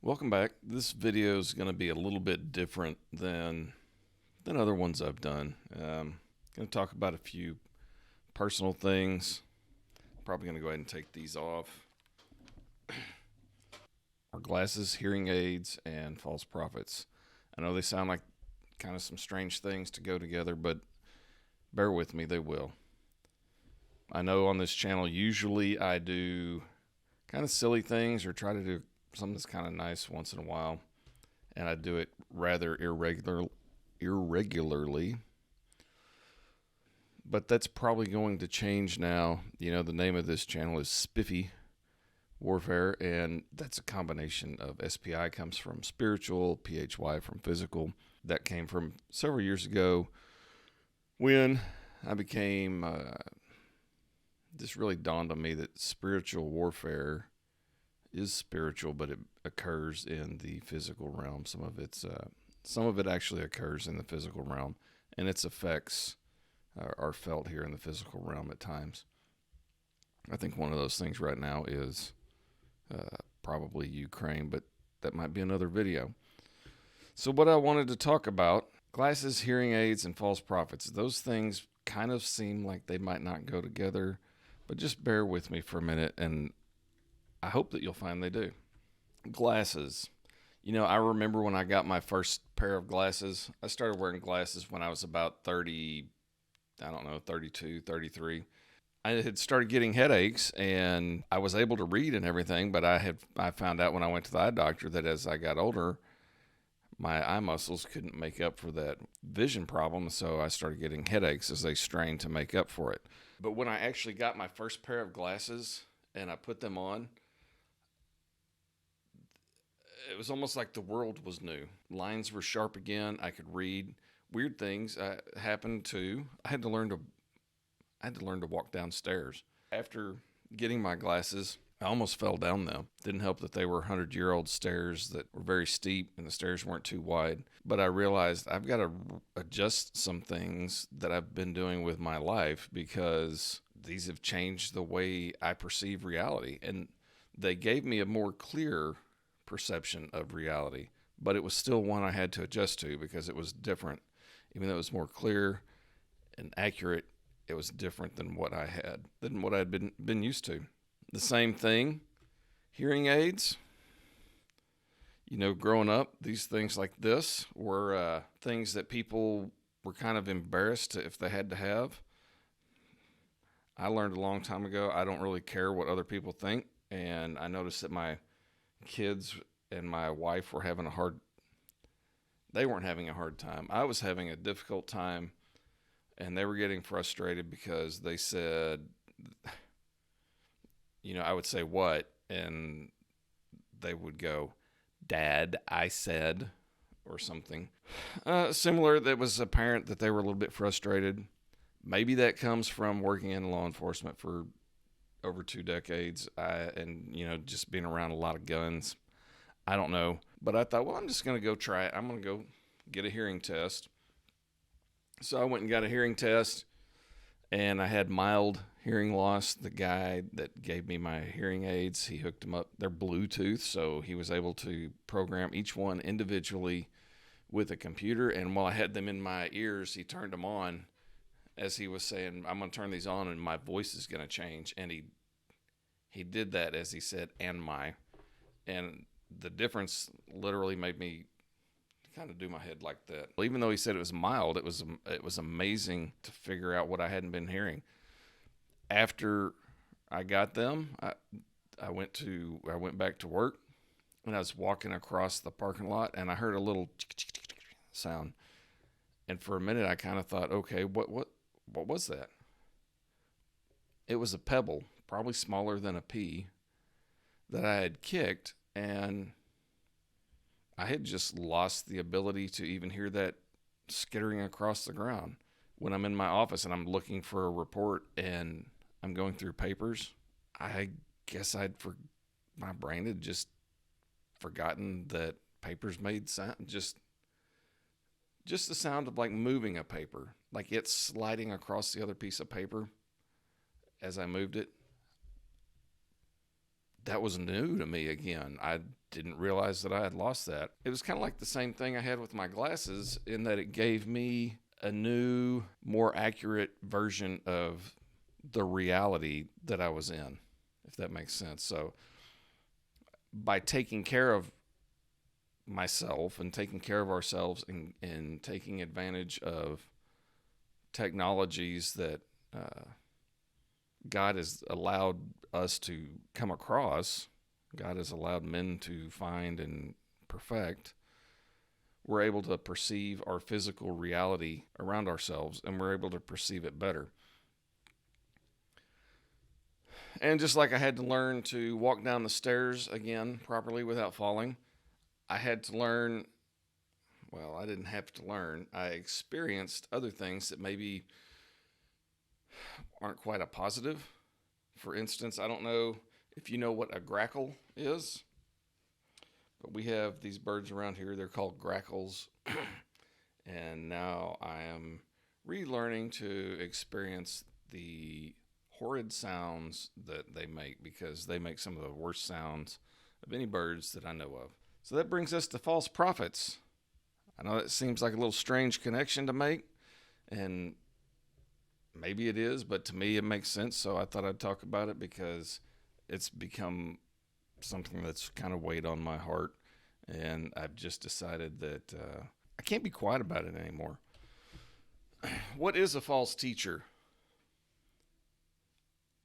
Welcome back. This video is going to be a little bit different than other ones I've done. Going to talk about a few personal things. Probably going to go ahead and take these off. Our glasses, hearing aids, and false prophets. I know they sound like kind of some strange things to go together, but bear with me, they will. I know on this channel usually I do kind of silly things or try to do something that's kind of nice once in a while, and I do it rather irregularly. But that's probably going to change now. You know, the name of this channel is Spiffy Warfare, and that's a combination of SPI comes from spiritual, PHY from physical. That came from several years ago when I became, this really dawned on me that spiritual warfare is spiritual, but it occurs in the physical realm. Some of it actually occurs in the physical realm, and its effects are felt here in the physical realm at times. I think one of those things right now is probably Ukraine, but that might be another video. So what I wanted to talk about, glasses, hearing aids, and false prophets, those things kind of seem like they might not go together, but just bear with me for a minute, and I hope that you'll find they do. Glasses. You know, I remember when I got my first pair of glasses. I started wearing glasses when I was about 30, 32, 33. I had started getting headaches, and I was able to read and everything, but I found out when I went to the eye doctor that as I got older, my eye muscles couldn't make up for that vision problem, so I started getting headaches as they strained to make up for it. But when I actually got my first pair of glasses and I put them on, it was almost like the world was new. Lines were sharp again. I could read. Weird things happened too. I had to learn to walk downstairs. After getting my glasses, I almost fell down them. Didn't help that they were 100-year-old stairs that were very steep and the stairs weren't too wide. But I realized I've got to adjust some things that I've been doing with my life because these have changed the way I perceive reality. And they gave me a more clear perception of reality, but it was still one I had to adjust to because it was different. Even though it was more clear and accurate, it was different than what I had been used to. The same thing, hearing aids. You know, growing up, these things like this were things that people were kind of embarrassed if they had to have. I learned a long time ago, I don't really care what other people think, and I noticed that my kids and my wife were they weren't having a hard time. I was having a difficult time, and they were getting frustrated because they said, you know, I would say what, and they would go, "Dad, I said," or something. Similar, that was apparent that they were a little bit frustrated. Maybe that comes from working in law enforcement for over 2 decades, and you know, just being around a lot of guns. I don't know, but I thought, well, I'm just going to go try it. I'm going to go get a hearing test. So I went and got a hearing test, and I had mild hearing loss. The guy that gave me my hearing aids, he hooked them up. They're Bluetooth, so he was able to program each one individually with a computer. And while I had them in my ears, he turned them on as he was saying, "I'm going to turn these on and my voice is going to change." And he did that as he said, and the difference literally made me kind of do my head like that. Even though he said it was mild, it was amazing to figure out what I hadn't been hearing. After I got them, I went back to work, and I was walking across the parking lot, and I heard a little sound. And for a minute, I kind of thought, okay, what was that? It was a pebble, probably smaller than a pea, that I had kicked, and I had just lost the ability to even hear that skittering across the ground. When I'm in my office and I'm looking for a report and I'm going through papers, I guess my brain had just forgotten that papers made sound, just the sound of like moving a paper, like it's sliding across the other piece of paper as I moved it. that was new to me again. I didn't realize that I had lost that. It was kind of like the same thing I had with my glasses, in that it gave me a new, more accurate version of the reality that I was in, if that makes sense. So by taking care of myself and taking care of ourselves, and taking advantage of technologies that God has allowed us to come across, God has allowed men to find and perfect, we're able to perceive our physical reality around ourselves, and we're able to perceive it better. And just like I had to learn to walk down the stairs again properly without falling, I had to learn, well, I didn't have to learn. I experienced other things that maybe aren't quite a positive. For instance, I don't know if you know what a grackle is, but we have these birds around here. They're called grackles. And now I am relearning to experience the horrid sounds that they make, because they make some of the worst sounds of any birds that I know of. So that brings us to false prophets. I know that seems like a little strange connection to make, and maybe it is, but to me it makes sense. So I thought I'd talk about it, because it's become something that's kind of weighed on my heart, and I've just decided that I can't be quiet about it anymore. What is a false teacher?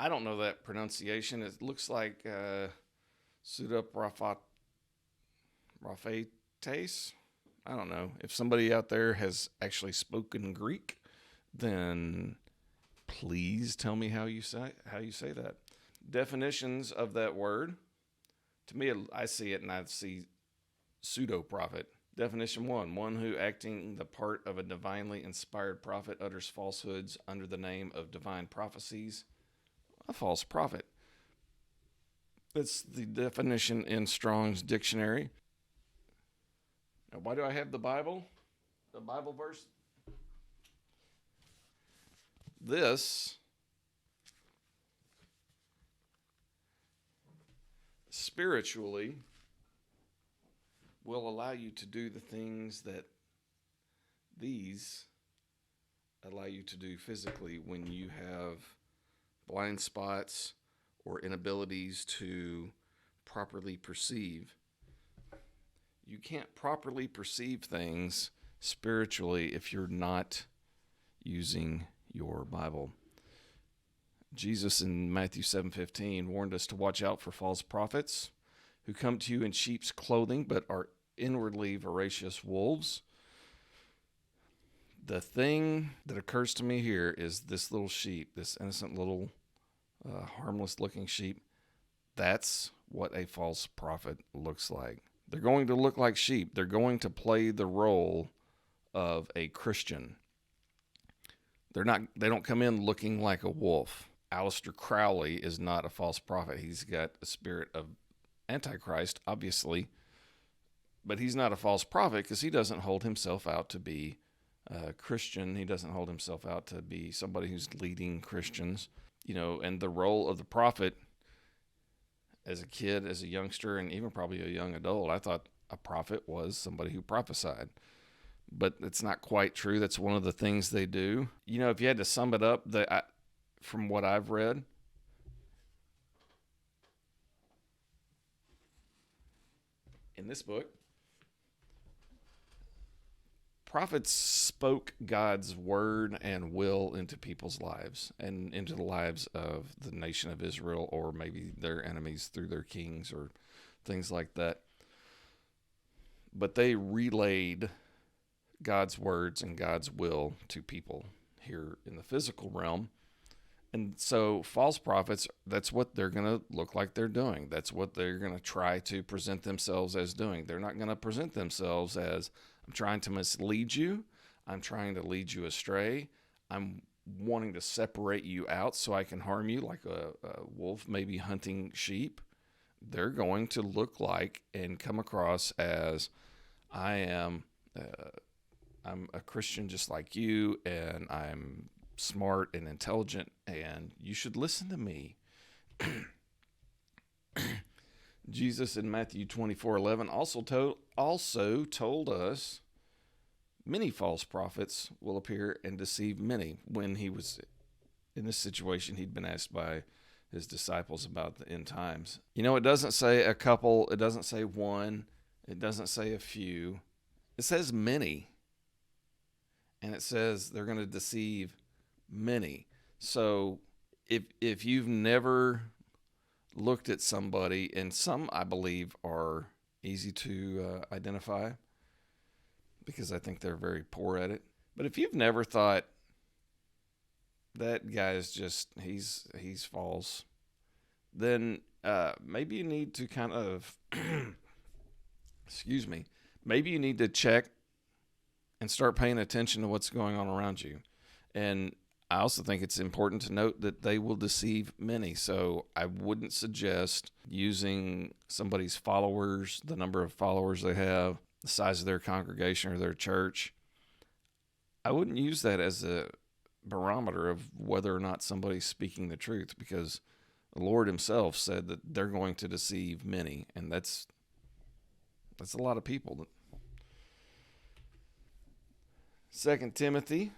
I don't know that pronunciation. It looks like pseudoprophetes. I don't know. If somebody out there has actually spoken Greek, then please tell me how you say that. Definitions of that word. To me, I see it and I see pseudo-prophet. Definition 1, one who, acting the part of a divinely inspired prophet, utters falsehoods under the name of divine prophecies. A false prophet. That's the definition in Strong's dictionary. Now, why do I have the Bible? The Bible verse? This spiritually will allow you to do the things that these allow you to do physically when you have blind spots or inabilities to properly perceive. You can't properly perceive things spiritually if you're not using your Bible. Jesus in Matthew 7:15 warned us to watch out for false prophets who come to you in sheep's clothing but are inwardly voracious wolves. The thing that occurs to me here is this little sheep, this innocent little harmless looking sheep. That's what a false prophet looks like. They're going to look like sheep. They're going to play the role of a Christian. They don't come in looking like a wolf. Aleister Crowley is not a false prophet. He's got a spirit of Antichrist, obviously, but he's not a false prophet because he doesn't hold himself out to be a Christian. He doesn't hold himself out to be somebody who's leading Christians. And the role of the prophet, as a kid, as a youngster, and even probably a young adult, I thought a prophet was somebody who prophesied. But it's not quite true. That's one of the things they do. If you had to sum it up, from what I've read, in this book, prophets spoke God's word and will into people's lives and into the lives of the nation of Israel, or maybe their enemies through their kings or things like that. But they relayed God's words and God's will to people here in the physical realm. And so false prophets, that's what they're going to look like they're doing. That's what they're going to try to present themselves as doing. They're not going to present themselves as, I'm trying to mislead you. I'm trying to lead you astray. I'm wanting to separate you out so I can harm you, like a wolf maybe hunting sheep. They're going to look like and come across as, I'm a Christian just like you, and I'm smart and intelligent, and you should listen to me. Jesus in Matthew 24:11 also told us many false prophets will appear and deceive many. When he was in this situation, he'd been asked by his disciples about the end times. You know, it doesn't say a couple, it doesn't say one, it doesn't say a few. It says many. And it says they're going to deceive many. So if you've never looked at somebody, and some I believe are easy to identify because I think they're very poor at it. But if you've never thought that guy is just he's false, then maybe you need to kind of excuse me, maybe you need to check and start paying attention to what's going on around you. And I also think it's important to note that they will deceive many. So I wouldn't suggest using somebody's followers, the number of followers they have, the size of their congregation or their church. I wouldn't use that as a barometer of whether or not somebody's speaking the truth, because the Lord himself said that they're going to deceive many, and that's a lot of people. 2 Timothy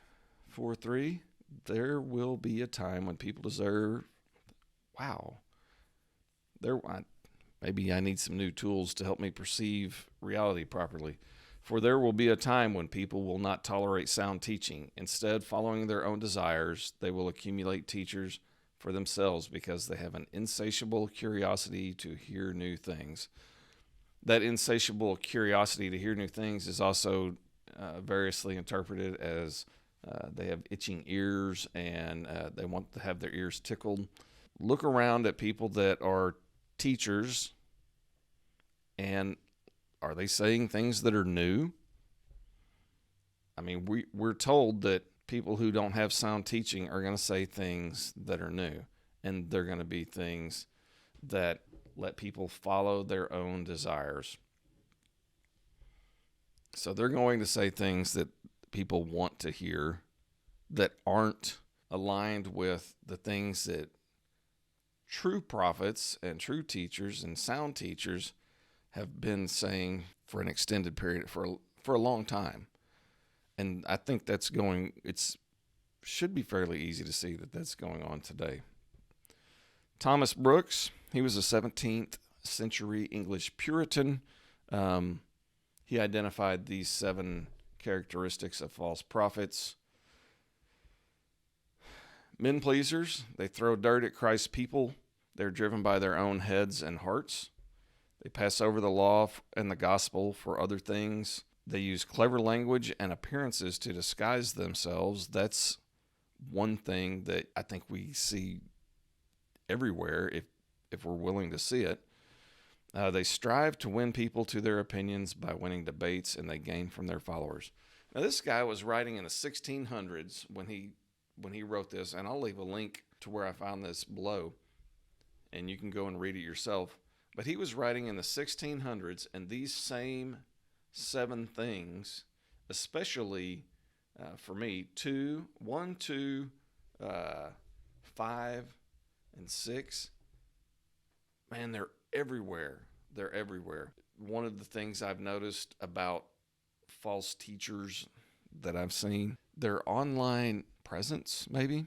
4:3, there will be a time when people deserve, maybe I need some new tools to help me perceive reality properly. For there will be a time when people will not tolerate sound teaching. Instead, following their own desires, they will accumulate teachers for themselves because they have an insatiable curiosity to hear new things. That insatiable curiosity to hear new things is also variously interpreted as they have itching ears and they want to have their ears tickled. Look around at people that are teachers, and are they saying things that are new? I mean, we're told that people who don't have sound teaching are going to say things that are new, and they're going to be things that let people follow their own desires. So they're going to say things that people want to hear that aren't aligned with the things that true prophets and true teachers and sound teachers have been saying for an extended period, for a long time. And I think should be fairly easy to see that that's going on today. Thomas Brooks, he was a 17th century English Puritan. He identified these 7 characteristics of false prophets. Men pleasers, they throw dirt at Christ's people. They're driven by their own heads and hearts. They pass over the law and the gospel for other things. They use clever language and appearances to disguise themselves. That's one thing that I think we see everywhere if we're willing to see it. They strive to win people to their opinions by winning debates, and they gain from their followers. Now, this guy was writing in the 1600s when he wrote this, and I'll leave a link to where I found this below, and you can go and read it yourself. But he was writing in the 1600s, and these same 7 things, especially for me, 1, 2, 5, and 6, man, they're everywhere. They're everywhere. One of the things I've noticed about false teachers that I've seen, their online presence maybe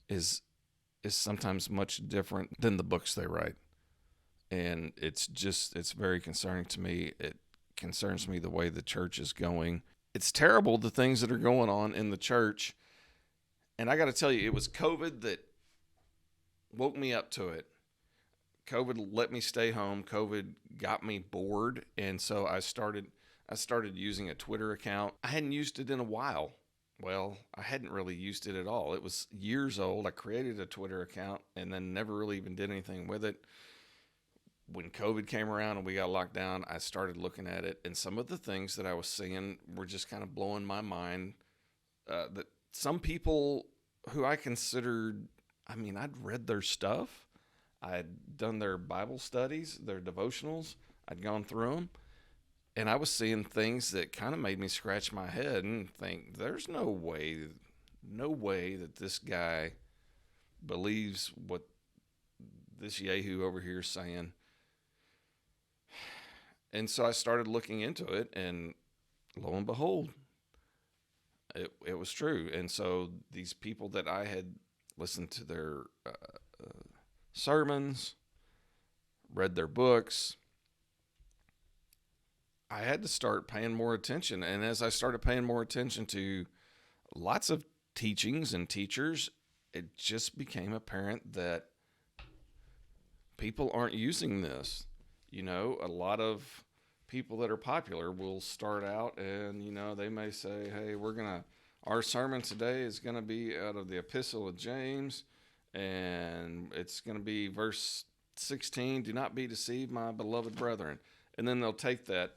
is sometimes much different than the books they write. And it's very concerning to me. It concerns me the way the church is going. It's terrible, the things that are going on in the church. And I got to tell you, it was COVID that woke me up to it. COVID let me stay home. COVID got me bored. And so I started using a Twitter account. I hadn't used it in a while. Well, I hadn't really used it at all. It was years old. I created a Twitter account and then never really even did anything with it. When COVID came around and we got locked down, I started looking at it, and some of the things that I was seeing were just kind of blowing my mind. That some people who I considered, I'd read their stuff. I'd done their Bible studies, their devotionals. I'd gone through them, and I was seeing things that kind of made me scratch my head and think, there's no way that this guy believes what this yahoo over here is saying. And so I started looking into it, and lo and behold, it was true. And so these people that I had listened to their sermons, read their books, I had to start paying more attention. And as I started paying more attention to lots of teachings and teachers, it just became apparent that people aren't using this. A lot of people that are popular will start out and, they may say, hey, our sermon today is going to be out of the Epistle of James, and it's going to be verse 16, do not be deceived, my beloved brethren. And then they'll take that,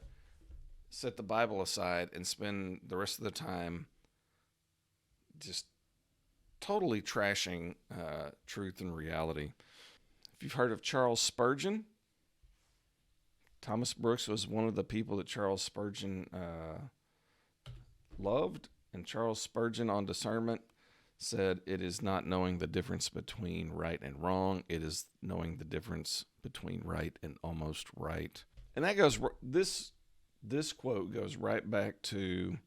set the Bible aside, and spend the rest of the time just totally trashing truth and reality. If you've heard of Charles Spurgeon, Thomas Brooks was one of the people that Charles Spurgeon loved. And Charles Spurgeon on discernment said, it is not knowing the difference between right and wrong. It is knowing the difference between right and almost right. And that goes, this quote goes right back to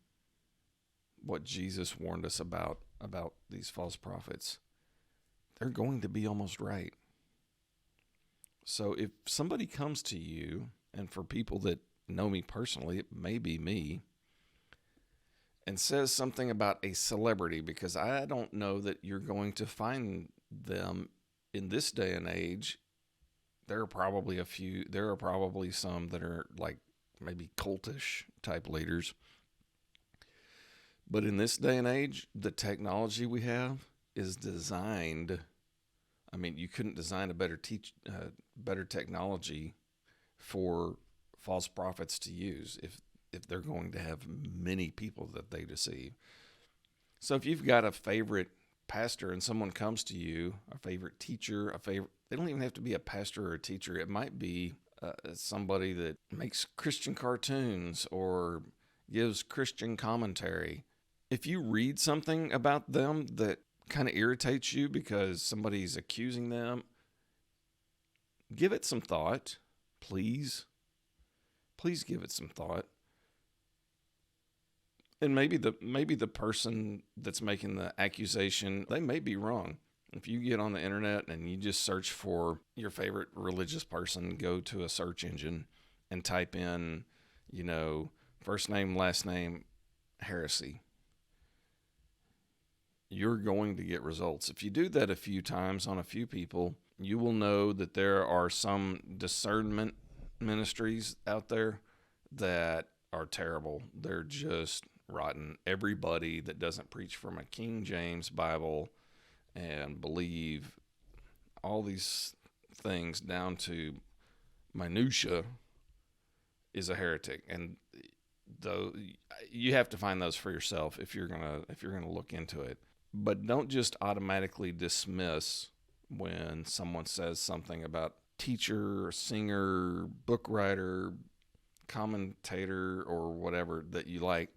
what Jesus warned us about these false prophets. They're going to be almost right. So if somebody comes to you, and for people that know me personally, it may be me, and says something about a celebrity, because I don't know that you're going to find them in this day and age. There are probably some that are like maybe cultish type leaders. But in this day and age, the technology we have is designed. I mean, you couldn't design a better technology for false prophets to use if they're going to have many people that they deceive. So if you've got a favorite pastor and someone comes to you, a favorite teacher, they don't even have to be a pastor or a teacher. It might be somebody that makes Christian cartoons or gives Christian commentary. If you read something about them that kind of irritates you because somebody's accusing them, give it some thought, please. Please give it some thought. And maybe the person that's making the accusation, they may be wrong. If you get on the internet and you just search for your favorite religious person, go to a search engine and type in, first name, last name, heresy, you're going to get results. If you do that a few times on a few people, you will know that there are some discernment ministries out there that are terrible. They're just rotten. Everybody that doesn't preach from a King James Bible and believe all these things down to minutia is a heretic. And though you have to find those for yourself if you're gonna look into it. But don't just automatically dismiss when someone says something about teacher, singer, book writer, commentator, or whatever that you like.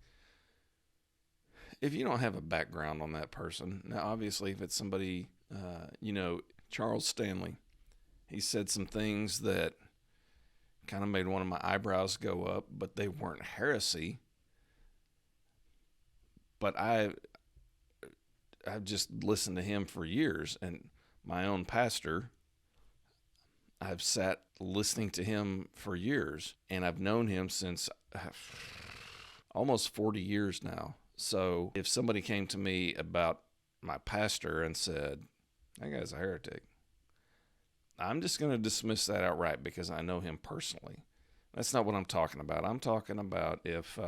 If you don't have a background on that person, now obviously if it's somebody, Charles Stanley, he said some things that kind of made one of my eyebrows go up, but they weren't heresy. But I've just listened to him for years, and my own pastor, I've sat listening to him for years, and I've known him since almost 40 years now. So if somebody came to me about my pastor and said, that guy's a heretic, I'm just going to dismiss that outright because I know him personally. That's not what I'm talking about. I'm talking about if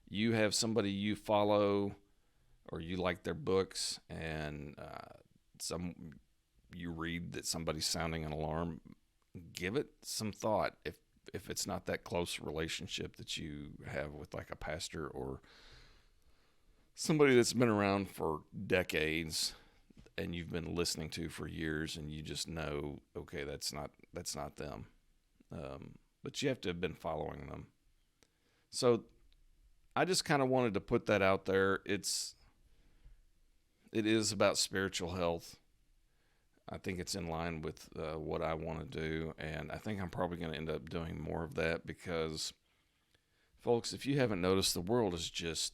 you have somebody you follow or you like their books and you read that somebody's sounding an alarm, give it some thought. If it's not that close relationship that you have with like a pastor or somebody that's been around for decades and you've been listening to for years, and you just know, okay, that's not them. But you have to have been following them. So I just kind of wanted to put that out there. It is about spiritual health. I think it's in line with what I want to do, and I think I'm probably going to end up doing more of that because, folks, if you haven't noticed, the world is just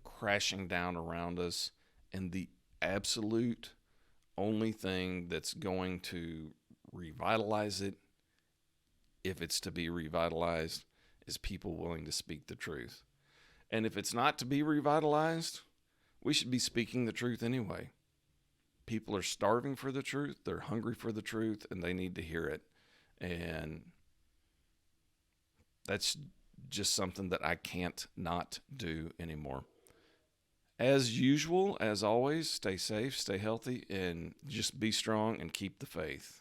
crashing down around us, and the absolute only thing that's going to revitalize it, if it's to be revitalized, is people willing to speak the truth. And if it's not to be revitalized, we should be speaking the truth anyway. People are starving for the truth, they're hungry for the truth, and they need to hear it. And that's just something that I can't not do anymore. As usual, as always, stay safe, stay healthy, and just be strong and keep the faith.